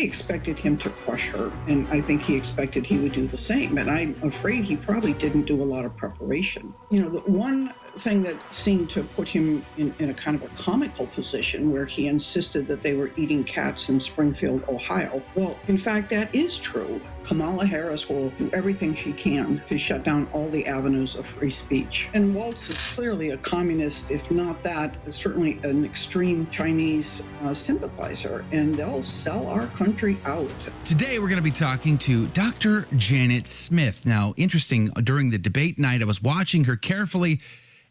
expected him to crush her, and I think he expected he would do the same. And I'm afraid he probably didn't do a lot of preparation. You know, the one thing that seemed to put him in a kind of a comical position where he insisted that they were eating cats in Springfield, Ohio. Well, in fact, that is true. Kamala Harris will do everything she can to shut down all the avenues of free speech. And Waltz is clearly a communist, if not that, certainly an extreme Chinese sympathizer, and they'll sell our country out. Today, we're going to be talking to Dr. Janet Smith. Now, interesting, during the debate night, I was watching her carefully,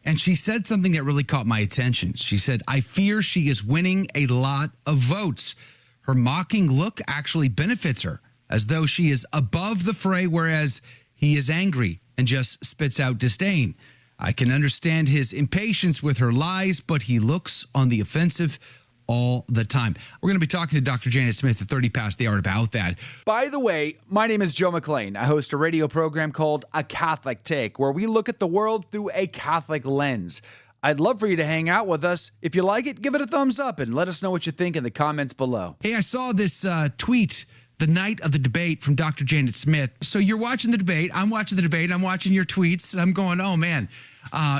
and she said something that really caught my attention. She said, "I fear she is winning a lot of votes. Her mocking look actually benefits her, as though she is above the fray, whereas he is angry and just spits out disdain. I can understand his impatience with her lies, but he looks on the offensive all the time." We're going to be talking to Dr. Janet Smith at 30 past the hour about that. By the way, my name is Joe McLean. I host a radio program called A Catholic Take, where we look at the world through a Catholic lens. I'd love for you to hang out with us. If you like it, give it a thumbs up and let us know what you think in the comments below. Hey, I saw this tweet the night of the debate from Dr. Janet Smith. So you're watching the debate. I'm watching the debate. I'm watching your tweets. And I'm going, oh, man,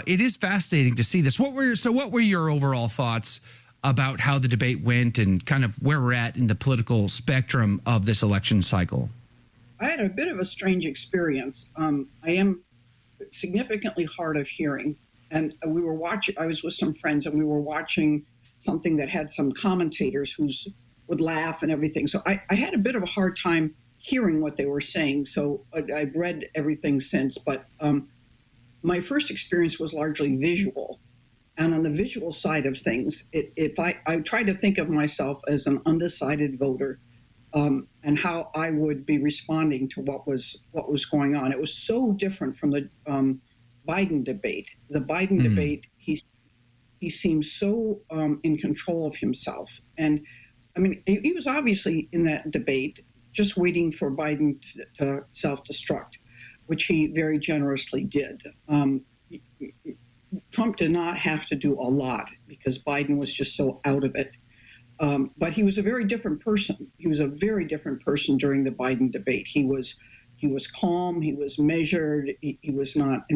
it is fascinating to see this. What were your overall thoughts about how the debate went and kind of where we're at in the political spectrum of this election cycle? I had a bit of a strange experience. I am significantly hard of hearing. And we were watching, I was with some friends, and we were watching something that had some commentators who would laugh and everything. So I had a bit of a hard time hearing what they were saying. So I've read everything since, but my first experience was largely visual. And on the visual side of things, if I try to think of myself as an undecided voter, and how I would be responding to what was going on. It was so different from the Biden debate. The Biden debate, he seems so in control of himself. And I mean, he was obviously in that debate just waiting for Biden to self-destruct, which he very generously did. Trump did not have to do a lot because Biden was just so out of it. But he was a very different person. He was a very different person during the Biden debate. He was calm. He was measured. He was not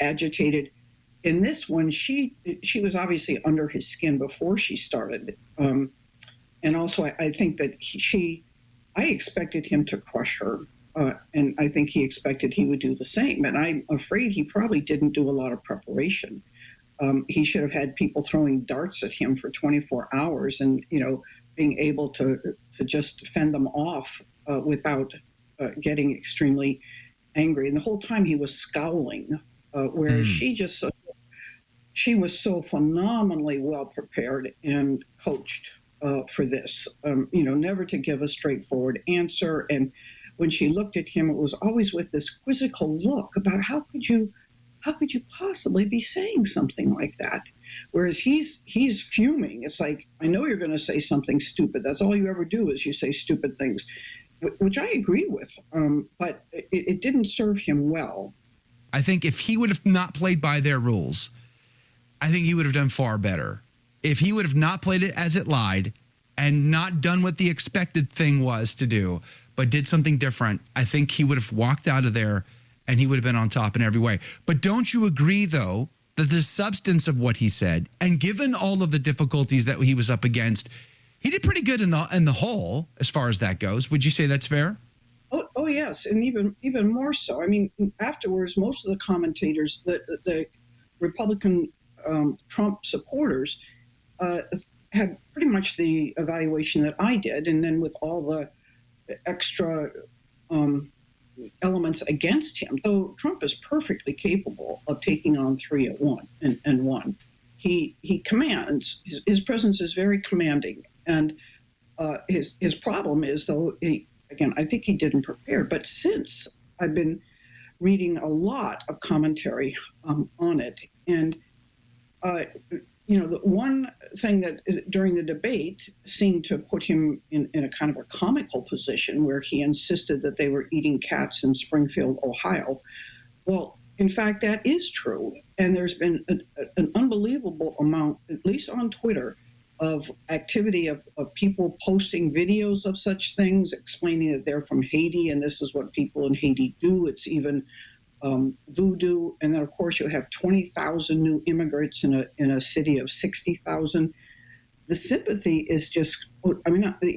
agitated. In this one, she was obviously under his skin before she started. And also, I think that I expected him to crush her. And I think he expected he would do the same. And I'm afraid he probably didn't do a lot of preparation. He should have had people throwing darts at him for 24 hours and, being able to just fend them off without getting extremely angry. And the whole time he was scowling, whereas she was so phenomenally well prepared and coached for this, never to give a straightforward answer. And when she looked at him, it was always with this quizzical look about how could you possibly be saying something like that? Whereas he's fuming. It's like, I know you're going to say something stupid. That's all you ever do is you say stupid things, which I agree with. But it didn't serve him well. I think if he would have not played by their rules, I think he would have done far better. If he would have not played it as it lied and not done what the expected thing was to do, but did something different, I think he would have walked out of there and he would have been on top in every way. But don't you agree, though, that the substance of what he said, and given all of the difficulties that he was up against, he did pretty good in the whole as far as that goes? Would you say that's fair? Oh yes, and even more so. I mean, afterwards, most of the commentators, the Republican Trump supporters, had pretty much the evaluation that I did, and then with all the extra elements against him, though Trump is perfectly capable of taking on three at one and one. He commands. His presence is very commanding, and his problem is, though, I think he didn't prepare. But since I've been reading a lot of commentary on it, and the one thing that during the debate seemed to put him in a kind of a comical position where he insisted that they were eating cats in Springfield, Ohio. Well, in fact, that is true. And there's been an unbelievable amount, at least on Twitter, of activity of people posting videos of such things, explaining that they're from Haiti and this is what people in Haiti do. It's even voodoo. And then, of course, you have 20,000 new immigrants in a city of 60,000. The sympathy is just,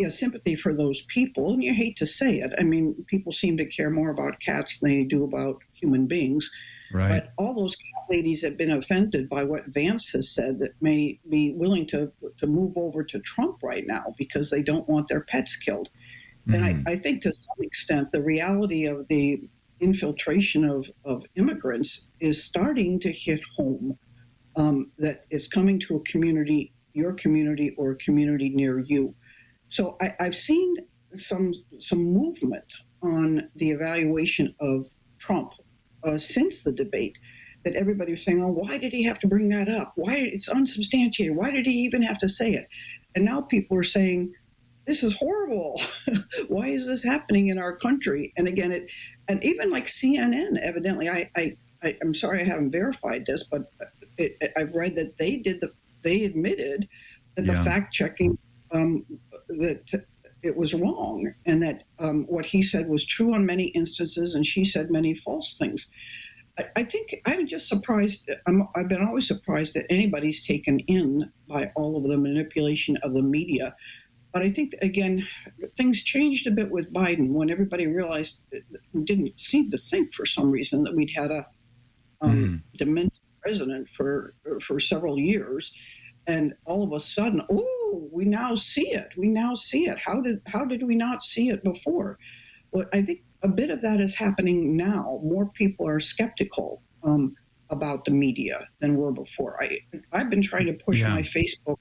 sympathy for those people. And you hate to say it. I mean, people seem to care more about cats than they do about human beings. Right. But all those cat ladies have been offended by what Vance has said that may be willing to move over to Trump right now because they don't want their pets killed. Mm-hmm. And I think to some extent, the reality of the infiltration of immigrants is starting to hit home, that it's coming to a community, your community, or a community near you. So I've seen some movement on the evaluation of Trump since the debate, that everybody was saying, oh, why did he have to bring that up? Why? It's unsubstantiated. Why did he even have to say it? And now people are saying, this is horrible. Why is this happening in our country? And again, and even like CNN, evidently, I'm sorry I haven't verified this, but I've read that they admitted that the fact checking, that it was wrong, and that what he said was true on many instances, and she said many false things. I think I'm just surprised. I've been always surprised that anybody's taken in by all of the manipulation of the media. But I think, again, things changed a bit with Biden when everybody realized, we didn't seem to think for some reason that we'd had a demented president for several years. And all of a sudden, we now see it. We now see it. How did we not see it before? Well, I think a bit of that is happening now. More people are skeptical about the media than were before. I've been trying to push my Facebook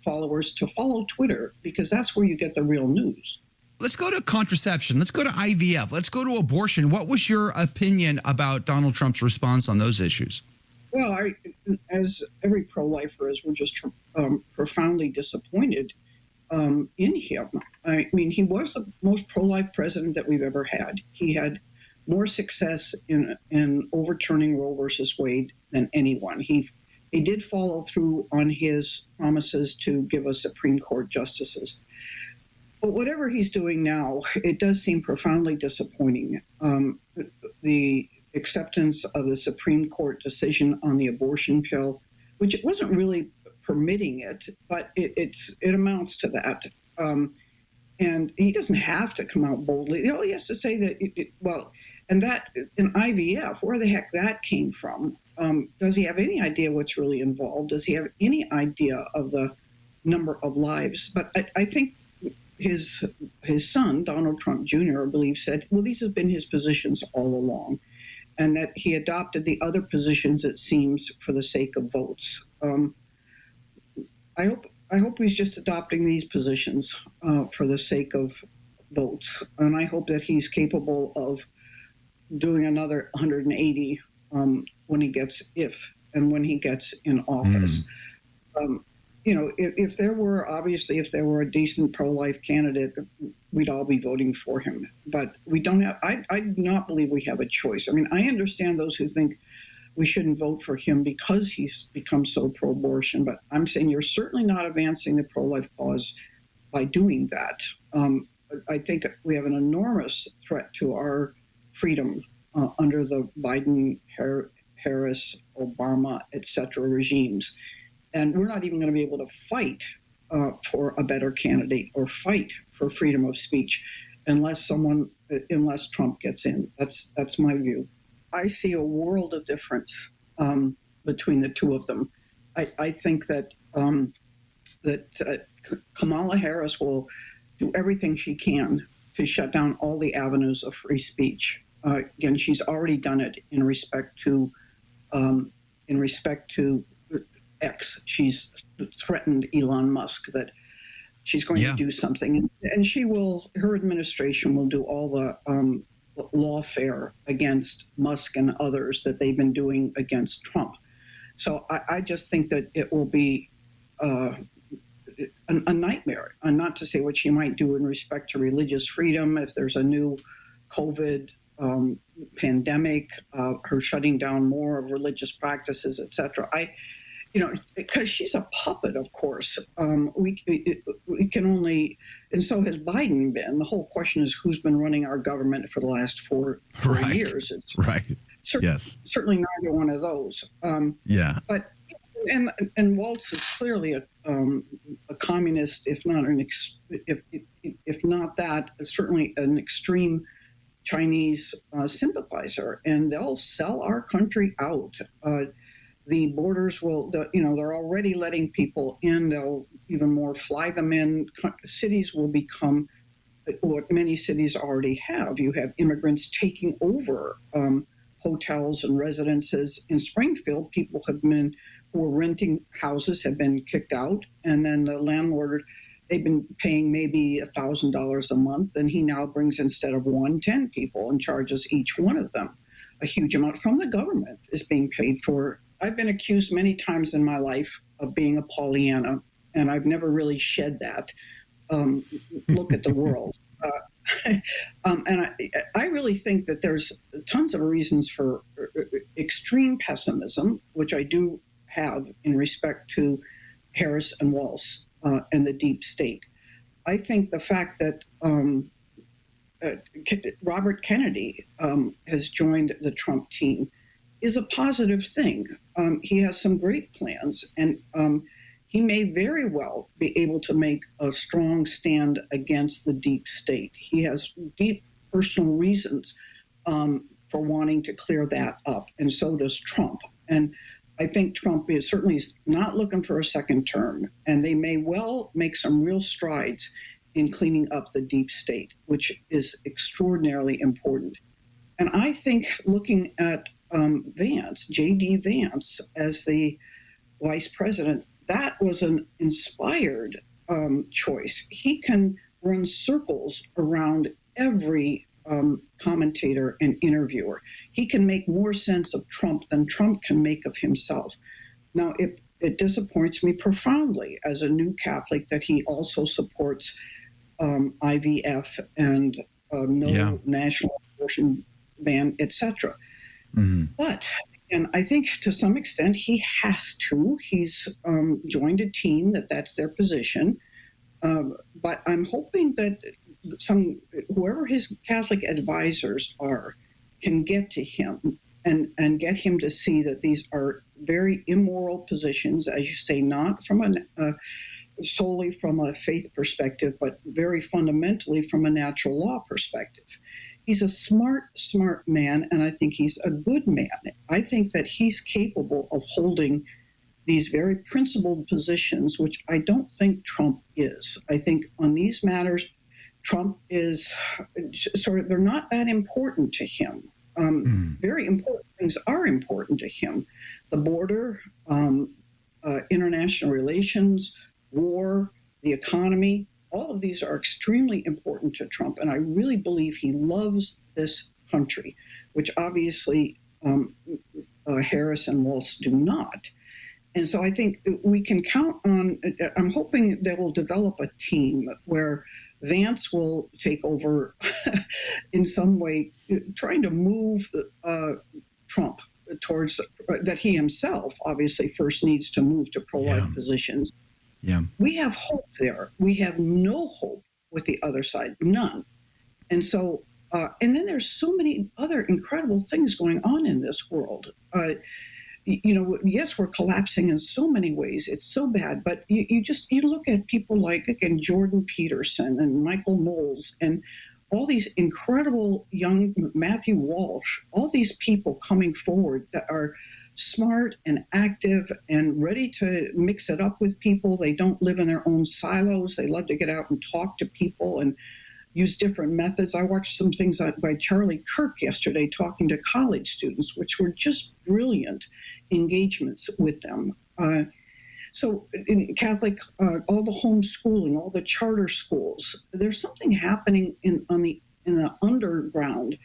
followers to follow Twitter because that's where you get the real news. Let's go to contraception. Let's go to IVF. Let's go to abortion. What was your opinion about Donald Trump's response on those issues? Well, as every pro-lifer is, we're just profoundly disappointed in him. I mean, he was the most pro-life president that we've ever had. He had more success in overturning Roe versus Wade than anyone. He did follow through on his promises to give us Supreme Court justices. But whatever he's doing now, it does seem profoundly disappointing. The acceptance of the Supreme Court decision on the abortion pill, which it wasn't really permitting it, but it amounts to that. And he doesn't have to come out boldly. All he has to say that, and that in IVF, where the heck that came from? Does he have any idea what's really involved? Does he have any idea of the number of lives? But I think his son, Donald Trump Jr., I believe, said, well, these have been his positions all along, and that he adopted the other positions, it seems, for the sake of votes. I hope he's just adopting these positions for the sake of votes, and I hope that he's capable of doing another 180 when he gets in office. If there were a decent pro-life candidate, we'd all be voting for him. But we don't have. I do not believe we have a choice. I mean, I understand those who think we shouldn't vote for him because he's become so pro-abortion. But I'm saying you're certainly not advancing the pro-life cause by doing that. I think we have an enormous threat to our freedom under the Biden, Harris, Obama, etc. regimes. And we're not even going to be able to fight for a better candidate or fight for freedom of speech unless Trump gets in. That's my view. I see a world of difference between the two of them. I think that Kamala Harris will do everything she can to shut down all the avenues of free speech. Again, she's already done it in respect to X. She's threatened Elon Musk that she's going to do something, and her administration will do all the lawfare against Musk and others that they've been doing against Trump. So I just think that it will be a nightmare, and not to say what she might do in respect to religious freedom if there's a new COVID pandemic, her shutting down more of religious practices, etc. because she's a puppet, of course. We can only, and so has Biden been. The whole question is who's been running our government for the last four Right. years. It's Right. Yes. certainly neither one of those. Yeah. But and Waltz is clearly a communist, if not if not that, certainly an extreme Chinese sympathizer, and they'll sell our country out. The borders they're already letting people in. They'll even more fly them in. Cities will become what many cities already have. You have immigrants taking over hotels and residences in Springfield. People who were renting houses have been kicked out, and then the landlord, they've been paying maybe $1,000 a month, and he now brings, instead of 10 people and charges each one of them a huge amount from the government is being paid for. I've been accused many times in my life of being a Pollyanna, and I've never really shed that look at the world. And I really think that there's tons of reasons for extreme pessimism, which I do have in respect to Harris and Waltz and the deep state. I think the fact that Robert Kennedy has joined the Trump team is a positive thing. He has some great plans, and he may very well be able to make a strong stand against the deep state. He has deep personal reasons for wanting to clear that up, and so does Trump. And I think Trump is certainly not looking for a second term, and they may well make some real strides in cleaning up the deep state, which is extraordinarily important. And I think looking at Vance, J.D. Vance, as the vice president, that was an inspired choice. He can run circles around every commentator and interviewer. He can make more sense of Trump than Trump can make of himself. Now, it disappoints me profoundly as a new Catholic that he also supports IVF and national abortion ban, etc. Mm-hmm. But, and I think to some extent he has to. He's joined a team that's their position. But I'm hoping that whoever his Catholic advisors are can get to him and get him to see that these are very immoral positions, as you say, not from solely from a faith perspective, but very fundamentally from a natural law perspective. He's a smart man, and I think he's a good man. I think that he's capable of holding these very principled positions, which I don't think Trump is. I think on these matters, Trump is they're not that important to him. Very important things are important to him. The border, international relations, war, the economy, all of these are extremely important to Trump, and I really believe he loves this country, which obviously Harris and Waltz do not. And so I think we can count on, I'm hoping they will develop a team where Vance will take over in some way, trying to move Trump towards, that he himself obviously first needs to move to pro-life positions. Yeah. We have hope there. We have no hope with the other side, none. And so, and then there's so many other incredible things going on in this world. Yes, we're collapsing in so many ways. It's so bad, but you look at people like, again, Jordan Peterson and Michael Knowles and all these incredible young Matthew Walsh, all these people coming forward that are smart and active and ready to mix it up with people. They don't live in their own silos. They love to get out and talk to people and use different methods. I watched some things by Charlie Kirk yesterday talking to college students, which were just brilliant engagements with them. So in Catholic, all the homeschooling, all the charter schools, there's something happening in the underground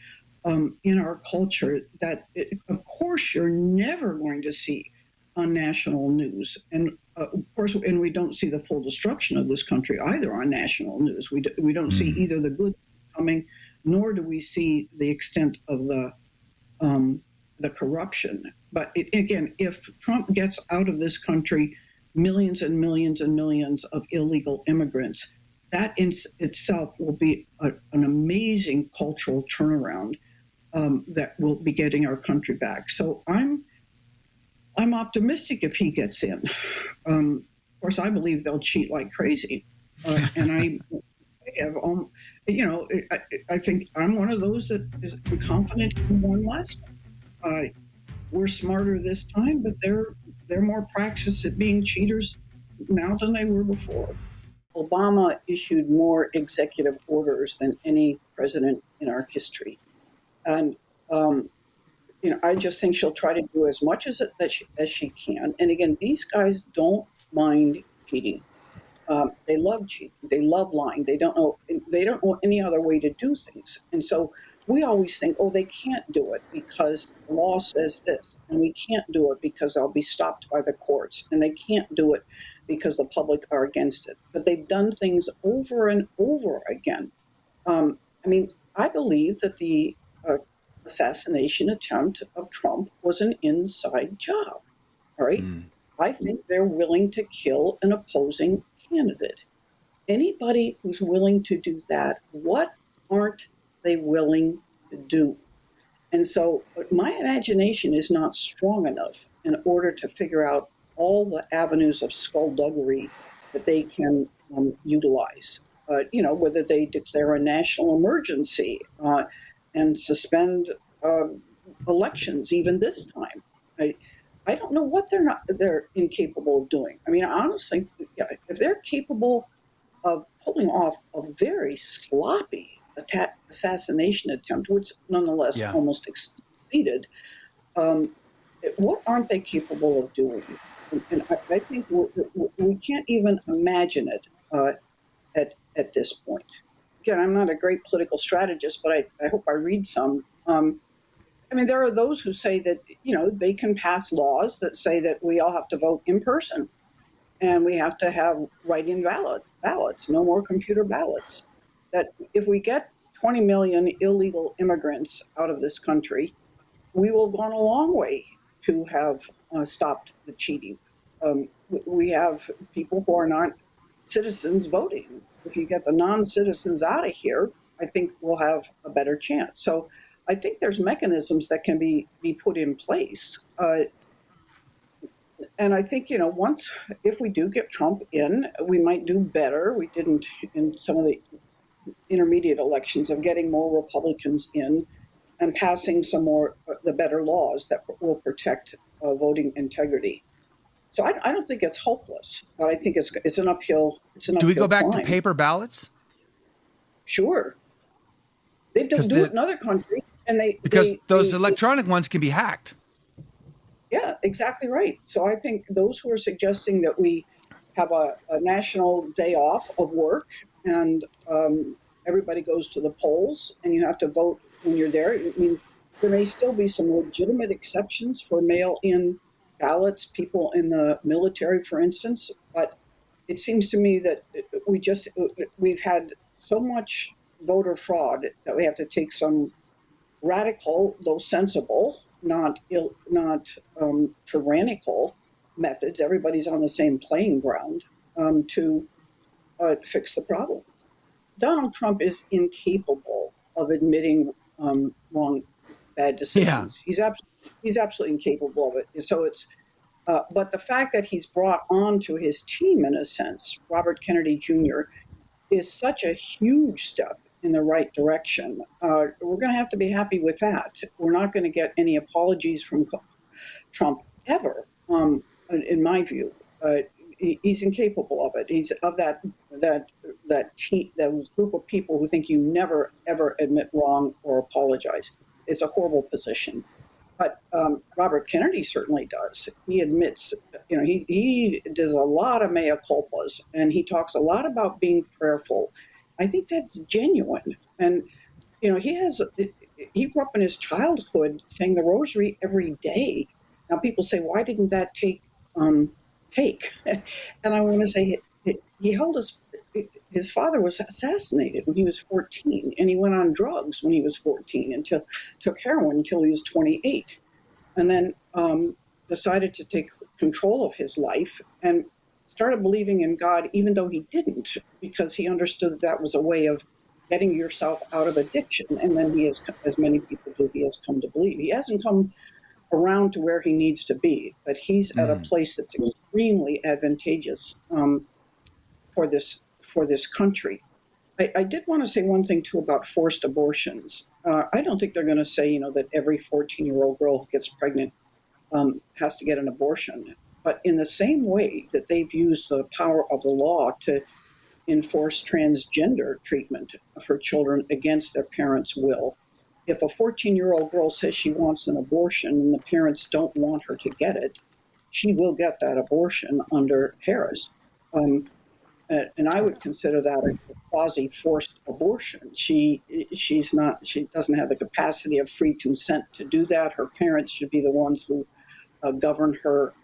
in our culture that, of course, you're never going to see on national news. And of course, and we don't see the full destruction of this country either on national news. We don't see either the good coming, nor do we see the extent of the the corruption. But again, if Trump gets out of this country millions and millions and millions of illegal immigrants, that in itself will be an amazing cultural turnaround that will be getting our country back. So I'm optimistic if he gets in. Of course, I believe they'll cheat like crazy, and I have, I think I'm one of those that is confident in one last time. We're smarter this time, but they're more practiced at being cheaters now than they were before. Obama issued more executive orders than any president in our history, and I just think she'll try to do as much as she can. And again, these guys don't mind cheating. They love cheating. They love lying. They don't know any other way to do things. And so we always think, oh, they can't do it because the law says this, and we can't do it because they'll be stopped by the courts, and they can't do it because the public are against it. But they've done things over and over again. I believe that the assassination attempt of Trump was an inside job. All right. I think they're willing to kill an opposing candidate. Anybody who's willing to do that, what aren't they willing to do? And so my imagination is not strong enough in order to figure out all the avenues of skullduggery that they can utilize. Whether they declare a national emergency and suspend elections even this time. I don't know what they're incapable of doing. I mean, honestly, if they're capable of pulling off a very sloppy assassination attempt, which nonetheless almost succeeded, what aren't they capable of doing? And I think we can't even imagine it at this point. Again, I'm not a great political strategist, but I hope I read some. There are those who say that, they can pass laws that say that we all have to vote in person and we have to have write-in ballots, no more computer ballots. That if we get 20 million illegal immigrants out of this country, we will have gone a long way to have stopped the cheating. We have people who are not citizens voting. If you get the non-citizens out of here, I think we'll have a better chance. So I think there's mechanisms that can be put in place. And I think, if we do get Trump in, we might do better. We didn't in some of the intermediate elections of getting more Republicans in and passing some more, the better laws that will protect voting integrity. So I don't think it's hopeless, but I think it's an uphill. Do we go back climb. to paper ballots? Sure. They do it in other countries, and because those electronic ones can be hacked. Yeah, exactly right. So I think those who are suggesting that we have a national day off of work and everybody goes to the polls and you have to vote when you're there. I mean, there may still be some legitimate exceptions for mail-in ballots, people in the military, for instance, but it seems to me that we've had so much voter fraud that we have to take some radical, though sensible, not tyrannical methods. Everybody's on the same playing ground to fix the problem. Donald Trump is incapable of admitting bad decisions. Yeah. He's absolutely incapable of it. So it's, but the fact that he's brought onto his team, in a sense, Robert Kennedy Jr., is such a huge step in the right direction. We're going to have to be happy with that. We're not going to get any apologies from Trump ever, in my view. He's incapable of it. He's of that group of people who think you never, ever admit wrong or apologize. It's a horrible position. But Robert Kennedy certainly does. He admits, he does a lot of mea culpas, and he talks a lot about being prayerful. I think that's genuine. And, he grew up in his childhood saying the rosary every day. Now people say, why didn't that take? And I want to say he held his father was assassinated when he was 14, and he went on drugs when he was 14 took heroin until he was 28. and then decided to take control of his life and started believing in God, even though he didn't, because he understood that was a way of getting yourself out of addiction. And then he has, as many people do, he has come to believe. He hasn't come around to where he needs to be, but he's at a place that's extremely advantageous for this country. I did want to say one thing too about forced abortions. I don't think they're going to say, that every 14-year-old girl who gets pregnant has to get an abortion. But in the same way that they've used the power of the law to enforce transgender treatment for children against their parents' will, if a 14-year-old girl says she wants an abortion and the parents don't want her to get it, she will get that abortion under Harris. And I would consider that a quasi-forced abortion. She doesn't have the capacity of free consent to do that. Her parents should be the ones who govern her.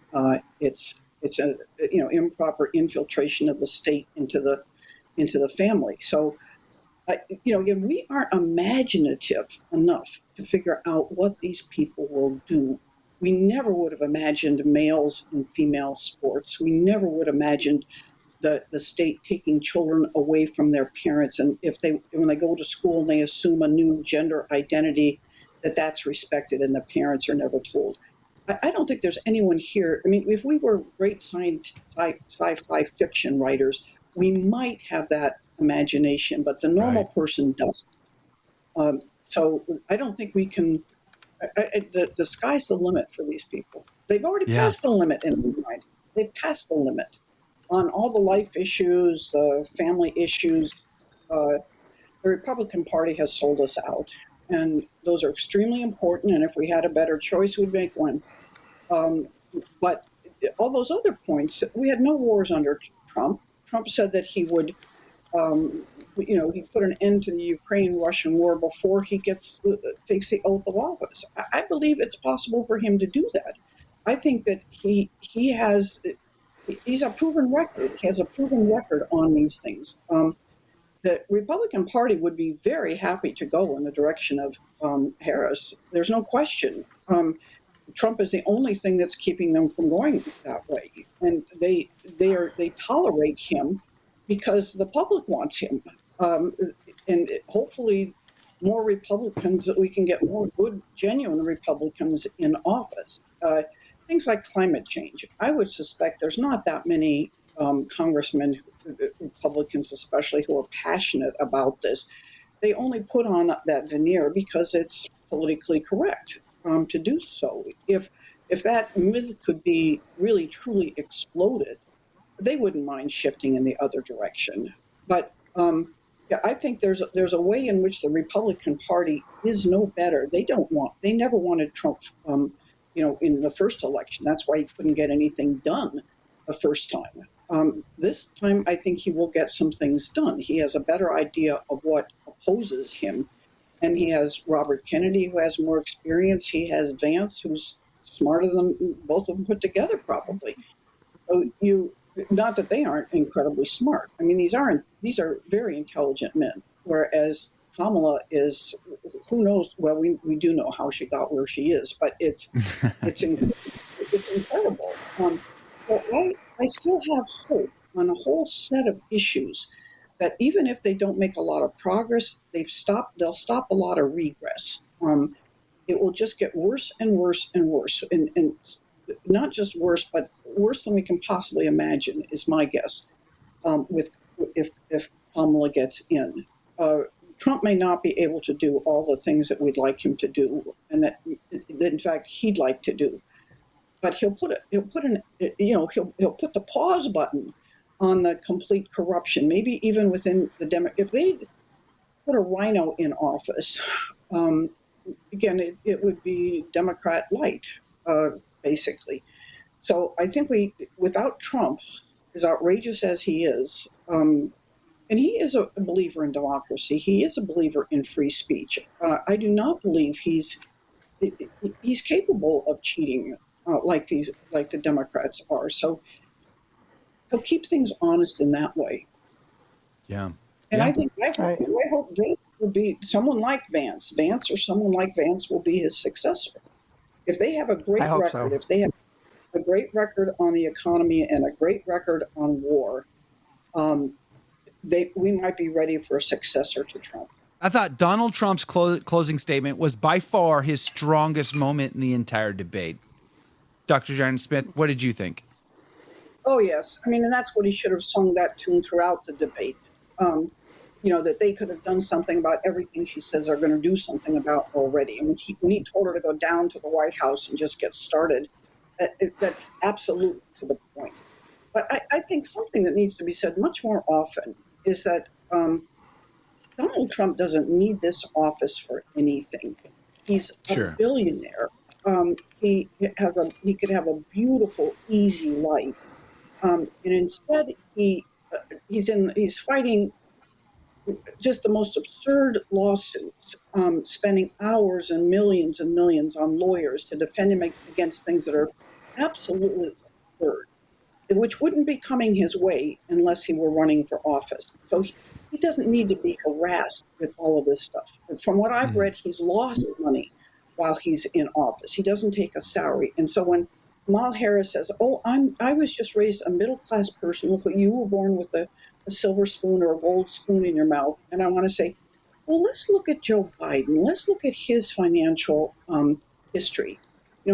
It's a improper infiltration of the state into the family. So again, we aren't imaginative enough to figure out what these people will do. We never would have imagined males in female sports. We never would have imagined the state taking children away from their parents, and when they go to school and they assume a new gender identity, that's respected and the parents are never told. I don't think there's anyone here. I mean, if we were great sci-fi fiction writers, we might have that imagination, but the normal person doesn't. So I don't think we can. The sky's the limit for these people. They've already passed the limit in my mind. They've passed the limit on all the life issues, the family issues. The Republican Party has sold us out, and those are extremely important. And if we had a better choice, we'd make one. But all those other points, we had no wars under Trump. Trump said that he would, he'd put an end to the Ukraine-Russian war before he takes the oath of office. I believe it's possible for him to do that. I think that he's a proven record. He has a proven record on these things. The Republican Party would be very happy to go in the direction of Harris. There's no question. Trump is the only thing that's keeping them from going that way, and they tolerate him because the public wants him, and hopefully more Republicans, that we can get more good, genuine Republicans in office. Things like climate change. I would suspect there's not that many congressmen, Republicans especially, who are passionate about this. They only put on that veneer because it's politically correct to do so. If that myth could be really truly exploded, they wouldn't mind shifting in the other direction. But I think there's a way in which the Republican Party is no better. They never wanted Trump, in the first election. That's why he couldn't get anything done the first time. This time, I think he will get some things done. He has a better idea of what opposes him. And he has Robert Kennedy, who has more experience. He has Vance, who's smarter than both of them put together, probably. So not that they aren't incredibly smart. I mean, these are very intelligent men. Whereas Kamala is, who knows? Well, we do know how she got where she is, but it's incredible. So I still have hope on a whole set of issues that even if they don't make a lot of progress, they'll stop a lot of regress. It will just get worse and worse and worse, and not just worse, but worse than we can possibly imagine, is my guess. If Kamala gets in, Trump may not be able to do all the things that we'd like him to do, and that in fact he'd like to do. But he'll put the pause button on the complete corruption. Maybe even within the if they put a rhino in office, again, it would be Democrat light, basically. So I think without Trump, as outrageous as he is, and he is a believer in democracy, he is a believer in free speech. I do not believe he's capable of cheating like the Democrats are. So he'll keep things honest in that way. Yeah. And I hope Vance will be someone like Vance. Vance or someone like Vance will be his successor. If they have a I great hope record, so. if they have a great record on the economy and a great record on war, um, we might be ready for a successor to Trump. I thought Donald Trump's closing statement was by far his strongest moment in the entire debate. Dr. Janet Smith, what did you think? Oh, yes. I mean, and that's what he should have sung that tune throughout the debate. That they could have done something about everything she says they're going to do something about already. And when he told her to go down to the White House and just get started, that's absolutely to the point. But I think something that needs to be said much more often is that Donald Trump doesn't need this office for anything. He's a Sure. billionaire. He could have a beautiful, easy life, and instead he's fighting just the most absurd lawsuits, spending hours and millions on lawyers to defend him against things that are absolutely absurd, which wouldn't be coming his way unless he were running for office. So he doesn't need to be harassed with all of this stuff. From what I've read, he's lost money while he's in office. He doesn't take a salary. And so when Kamala Harris says, "Oh, I was just raised a middle class person. Look, you were born with a silver spoon or a gold spoon in your mouth," and I want to say, well, let's look at Joe Biden. Let's look at his financial history.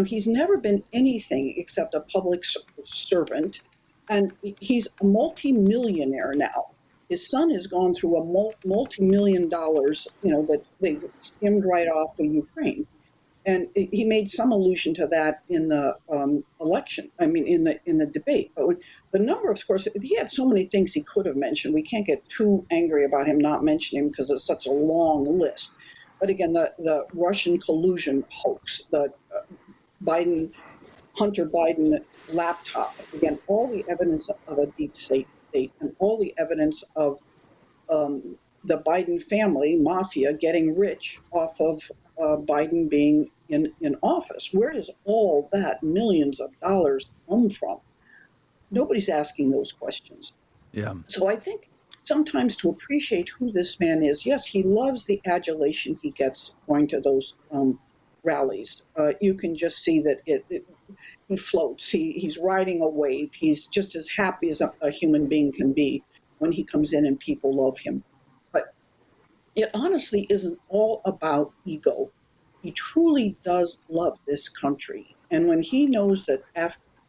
He's never been anything except a public servant, and he's a multimillionaire now. His son has gone through a multi-million dollars, that they've skimmed right off of Ukraine. And he made some allusion to that in the election. I mean, in the debate. But the number, of course, he had so many things he could have mentioned. We can't get too angry about him not mentioning him because it's such a long list. But again, the Russian collusion hoax, the Hunter Biden laptop. Again, all the evidence of a deep state, and all the evidence of the Biden family mafia getting rich off of Biden being in office. Where does all that millions of dollars come from? Nobody's asking those questions. Yeah. So I think sometimes to appreciate who this man is, yes, he loves the adulation he gets going to those rallies. You can just see that he floats. He's riding a wave. He's just as happy as a human being can be when he comes in and people love him. But it honestly isn't all about ego. He truly does love this country. And when he knows that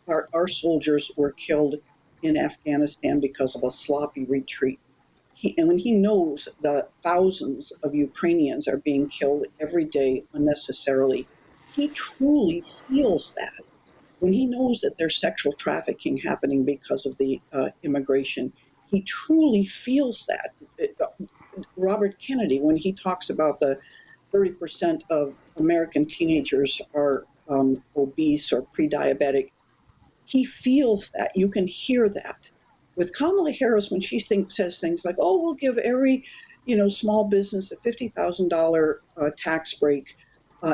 our soldiers were killed in Afghanistan because of a sloppy retreat, and when he knows the thousands of Ukrainians are being killed every day unnecessarily, he truly feels that. When he knows that there's sexual trafficking happening because of the immigration, he truly feels that. Robert Kennedy, when he talks about the 30% of American teenagers are obese or pre-diabetic, he feels that. You can hear that. With Kamala Harris, when she says things like, "Oh, we'll give every, small business a $50,000 tax break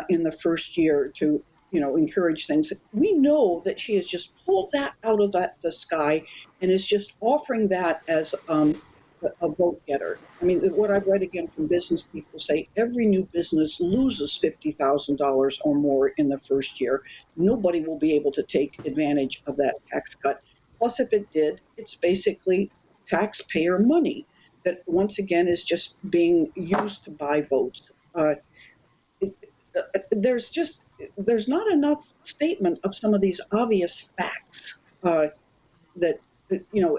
in the first year to, encourage things," we know that she has just pulled that out of the sky and is just offering that as a vote getter. I mean, what I've read again from business people say every new business loses $50,000 or more in the first year. Nobody will be able to take advantage of that tax cut. Plus, if it did, it's basically taxpayer money that once again is just being used to buy votes. There's not enough statement of some of these obvious facts that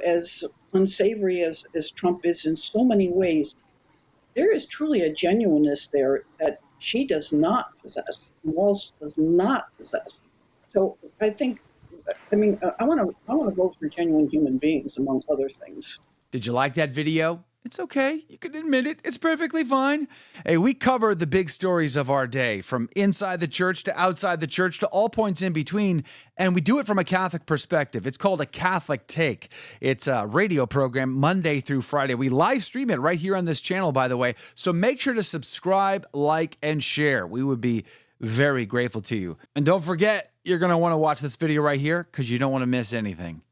as unsavory as Trump is in so many ways, there is truly a genuineness there that she does not possess, Walsh does not possess. So I think, I want to vote for genuine human beings, among other things. Did you like that video? It's okay. You can admit it. It's perfectly fine. Hey, we cover the big stories of our day, from inside the church to outside the church to all points in between, and we do it from a Catholic perspective. It's called A Catholic Take. It's a radio program Monday through Friday. We live stream it right here on this channel, by the way, so make sure to subscribe, like, and share. We would be very grateful to you. And don't forget, you're going to want to watch this video right here because you don't want to miss anything.